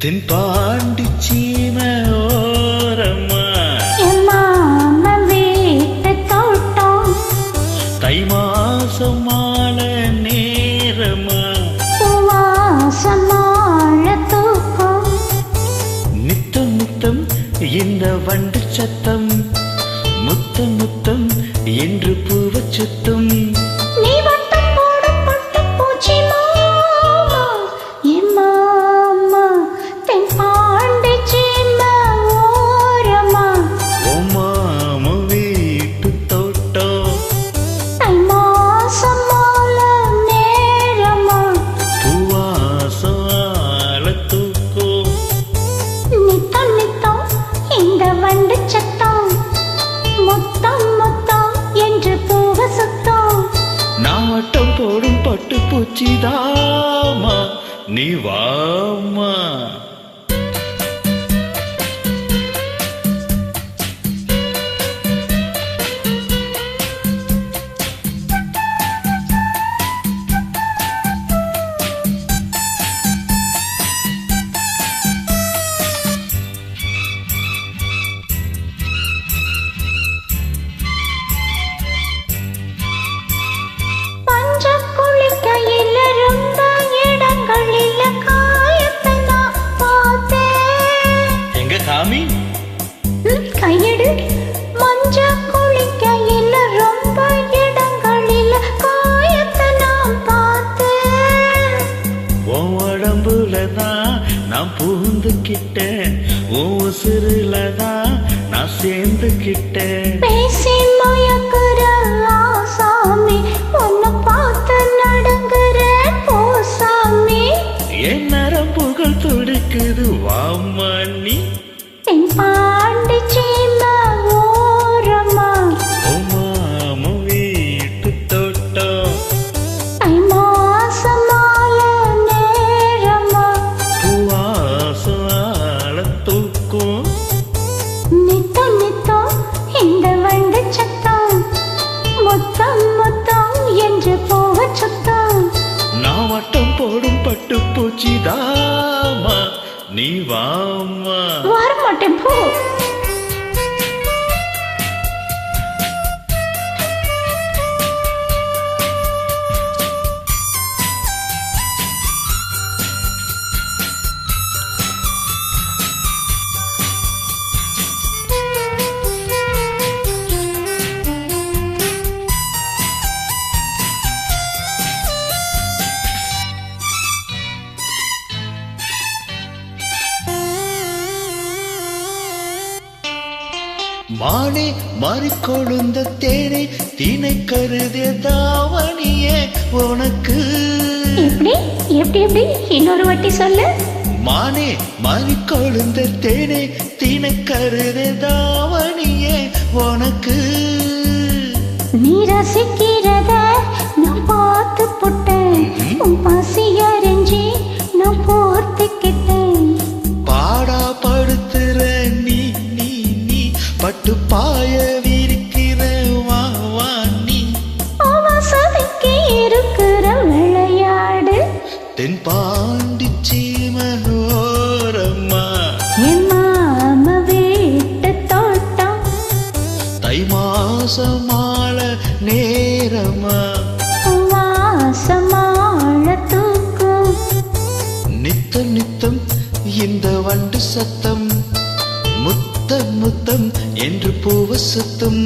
தென்பாண்டி சீமை ஓரம்மா எம்மாம வீட்டு தோட்டம் தை மாசம் மாலை நேரமா வாசம் மாழ தூக்கம் நித்தம் நித்தம் இந்த வண்டு சத்தம் முத்தம் முத்தம் என்று பூவச் சுத்தம் நீ வட்டம் போடும் பட்டு பூச்சி மாமா எம்மாமா தென்பாண்டி சீமை ஓரமா ஓமாம வீட்டு தோட்டம் தை மாசம் மாலை நேரமா பூவாசம் ஆல தூக்கம் நித்தம் நித்தம் இந்த வண்டு சத்தம் முத்தம் முத்தம் என்று பூவ சுத்தம் நாட்டம் போடும் பட்டு பூச்சிதாமா நீ வாமா பஞ்ச குளிக்கையில் ரொம்ப இடங்களில் காயத்தை நான் பார்த்தேன் எங்க காமி கையெடு மஞ்ச குளிக்கையில் ரொம்ப இடங்களில் காயத்தை நான் பார்த்தேன் உன் உடம்புலதான் நான் பூந்துக்கிட்டேன் உன் உசுருலதான் நான் சேர்ந்துக்கிட்டேன் பேசி மயக்குற ஆசாமி உன்னை பார்த்து நடுங்குற போசாமி என் நரம்புகள் துடிக்குது வாமா நீ தென்பாண்டி சீமை ஓரமா ஓமாம வீட்டு தோட்டம் தை மாசம் மாலை நேரமா பூவாசம் ஆல தூக்கும் நித்தம் நித்தம் இந்த வண்டு சத்தம் முத்தம் முத்தம் என்று போவ சுத்தம் நான் வட்டம் போடும் பட்டு பூச்சிதாமா நீ வாமா வரமாட்டேன் போ மானே மாறிக்கொழுந்த தேனே தீனை கருதே தாவணியே உனக்கு எப்படி எப்படி எப்படி இன்னொரு வாட்டி சொல்லு மானே மாறிக்கொழுந்த தேனே தீனை கருதே தாவணியே உனக்கு நீ ரசிக்கிறத நான் பார்த்து போட்டேன் உன் பசி அறிஞ்சி நான் போர்த்துக்கிட்டேன் பாடா படுத்துற நீ நீ நீ பட்டு பாய விரிக்கிற வா வா நீ அவசதிக்கு இருக்கிற விளையாடு தென்பாண்டி சீமை ஓரம்மா என் மாமா வீட்டு தோட்டம் தை மாசம் மாலை நேரமா வாசம் மாழ தூக்கும் நித்தம் நித்தம் இந்த வண்டு சத்தம் முத்தம் முத்தம் என்று பூவ சுத்தம்